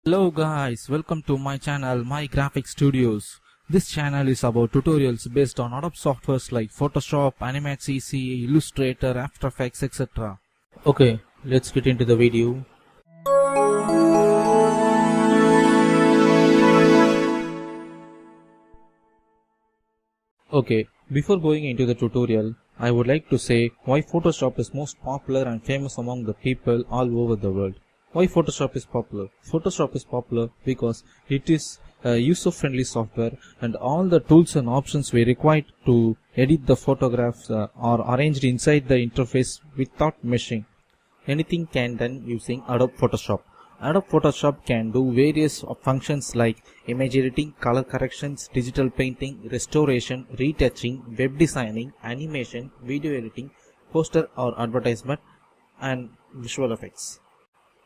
Hello guys, welcome to my channel, My Graphic Studios. This channel is about tutorials based on Adobe softwares like Photoshop, Animate CC, Illustrator, After Effects, etc. Okay, let's get into the video. Okay, before going into the tutorial, I would like to say why Photoshop is most popular and famous among the people all over the world. Why Photoshop is popular? Photoshop is popular because it is a user-friendly software and all the tools and options we require to edit the photographs are arranged inside the interface without meshing. Anything can done using Adobe Photoshop. Adobe Photoshop can do various functions like image editing, color corrections, digital painting, restoration, retouching, web designing, animation, video editing, poster or advertisement, and visual effects.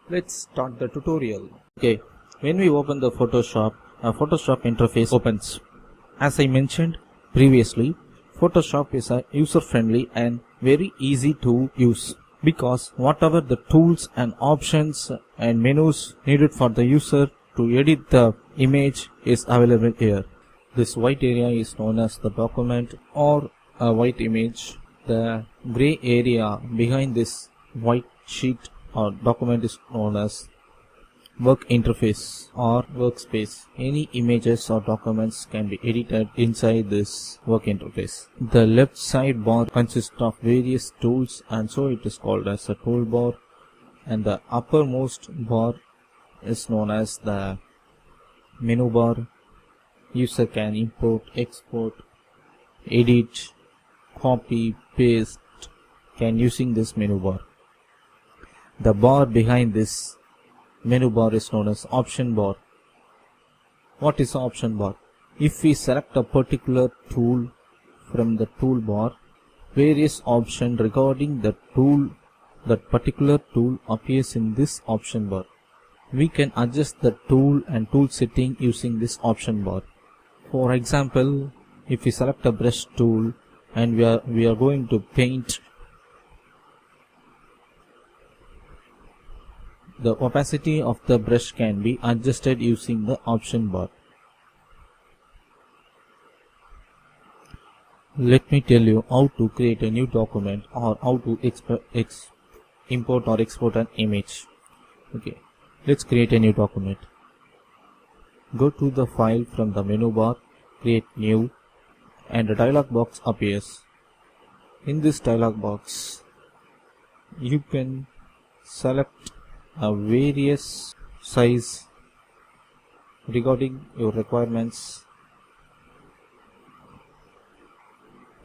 Let's start the tutorial. Okay, when we open the Photoshop, a Photoshop interface opens. As I mentioned previously, Photoshop is a user-friendly and very easy to use, because whatever the tools and options and menus needed for the user to edit the image is available here. This white area is known as the document or a white image. The gray area behind this white sheet or document is known as work interface or workspace. Any images or documents can be edited inside this work interface. The left side bar consists of various tools, and so it is called as a toolbar, and the uppermost bar is known as the menu bar. User can import, export, edit, copy, paste can using this menu bar. The bar behind this menu bar is known as option bar. What is option bar? If we select a particular tool from the toolbar, various options regarding the tool, that particular tool appears in this option bar. We can adjust the tool and tool setting using this option bar. For example, if we select a brush tool and we are going to paint, the opacity of the brush can be adjusted using the option bar. Let me tell you how to create a new document or how to import or export an image. Okay, let's create a new document. Go to the file from the menu bar, create new, and a dialog box appears. In this dialog box, you can select a various size regarding your requirements,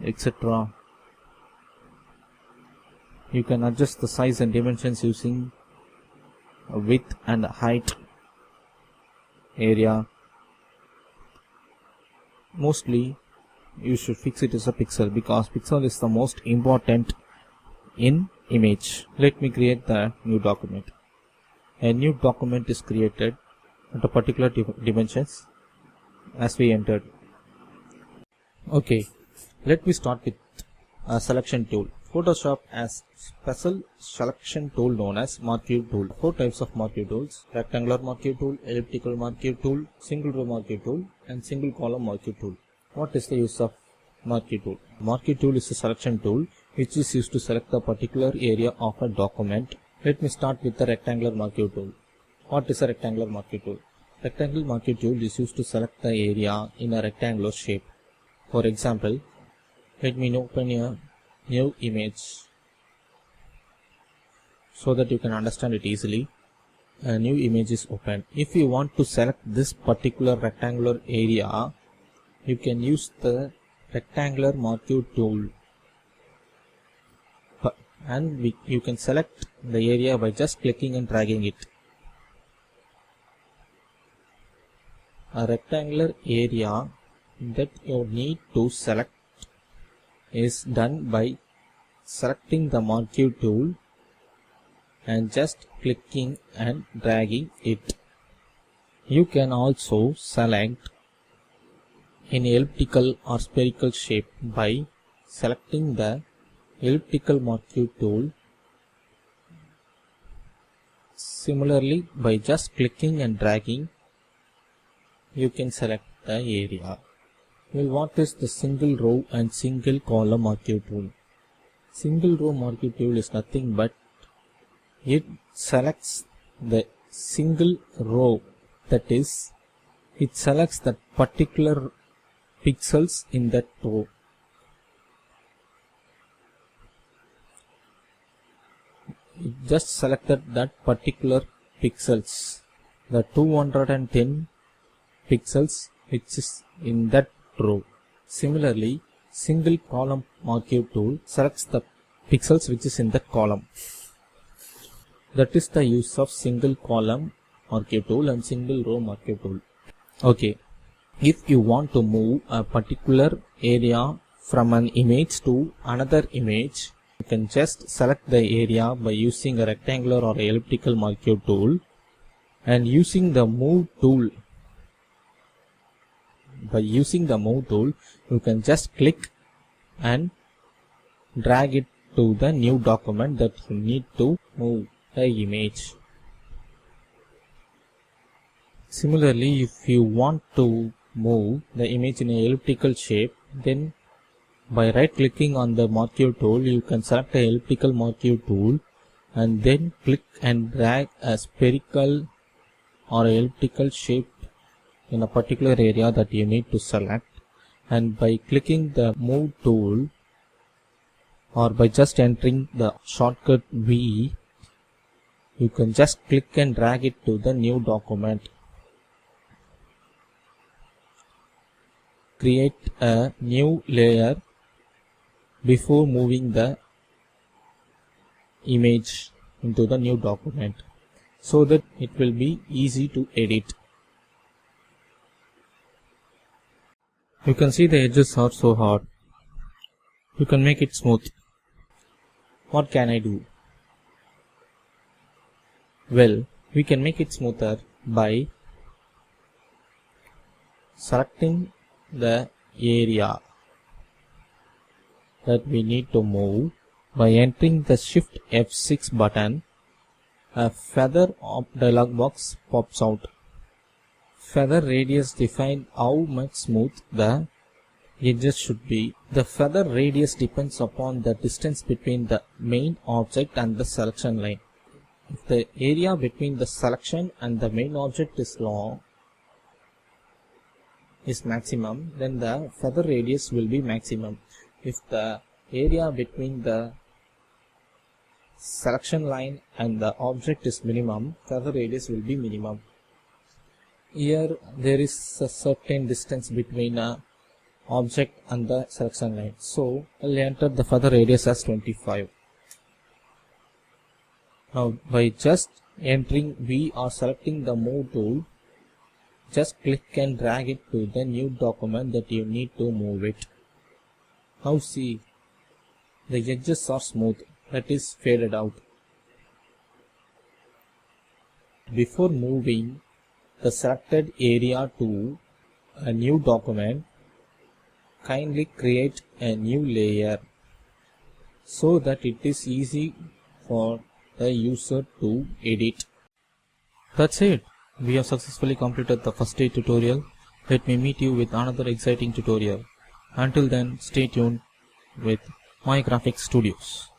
etc. You can adjust the size and dimensions using width and height area. Mostly you should fix it as a pixel, because pixel is the most important in image. Let me create the new document. A new document is created at a particular dimensions as we entered. Okay, let me start with a selection tool. Photoshop has special selection tool known as marquee tool. 4 types of marquee tools: rectangular marquee tool, elliptical marquee tool, single row marquee tool, and single column marquee tool. What is the use of marquee tool? Marquee tool is a selection tool which is used to select a particular area of a document. Let me start with the rectangular marquee tool. What is a rectangular marquee tool? Rectangular marquee tool is used to select the area in a rectangular shape. For example, let me open a new image so that you can understand it easily. A new image is opened. If you want to select this particular rectangular area, you can use the rectangular marquee tool, and you can select the area by just clicking and dragging it. A rectangular area that you need to select is done by selecting the marquee tool and just clicking and dragging it. You can also select an elliptical or spherical shape by selecting the elliptical marquee tool, Similarly, by just clicking and dragging, you can select the area. Well, what is the single row and single column marquee tool? Single row marquee tool is nothing but it selects the single row, that is, it selects the particular pixels in that row. It just selected that particular pixels, the 210 pixels which is in that row. Similarly, single column marquee tool selects the pixels which is in that column. That is the use of single column marquee tool and single row marquee tool. Okay, if you want to move a particular area from an image to another image, you can just select the area by using a rectangular or elliptical marquee tool, and using the move tool. By using the move tool, you can just click and drag it to the new document that you need to move the image. Similarly, if you want to move the image in an elliptical shape, then by right clicking on the marquee tool, you can select the elliptical marquee tool and then click and drag a spherical or elliptical shape in a particular area that you need to select, and by clicking the move tool or by just entering the shortcut V, you can just click and drag it to the new document. Create a new layer before moving the image into the new document so that it will be easy to edit. You can see the edges are so hard. You can make it smooth. What can I do? Well, we can make it smoother by selecting the area that we need to move. By entering the Shift F6 button, a feather dialog box pops out. Feather radius defines how much smooth the edges should be. The feather radius depends upon the distance between the main object and the selection line. If the area between the selection and the main object is maximum, then the feather radius will be maximum. If the area between the selection line and the object is minimum, feather radius will be minimum. Here there is a certain distance between a object and the selection line, so I'll enter the feather radius as 25. Now by just entering V or selecting the move tool, just click and drag it to the new document that you need to move it. Now see, the edges are smooth, that is faded out. Before moving the selected area to a new document, kindly create a new layer so that it is easy for the user to edit. That's it. We have successfully completed the first day tutorial. Let me meet you with another exciting tutorial. Until then, stay tuned with My Graphics Studios.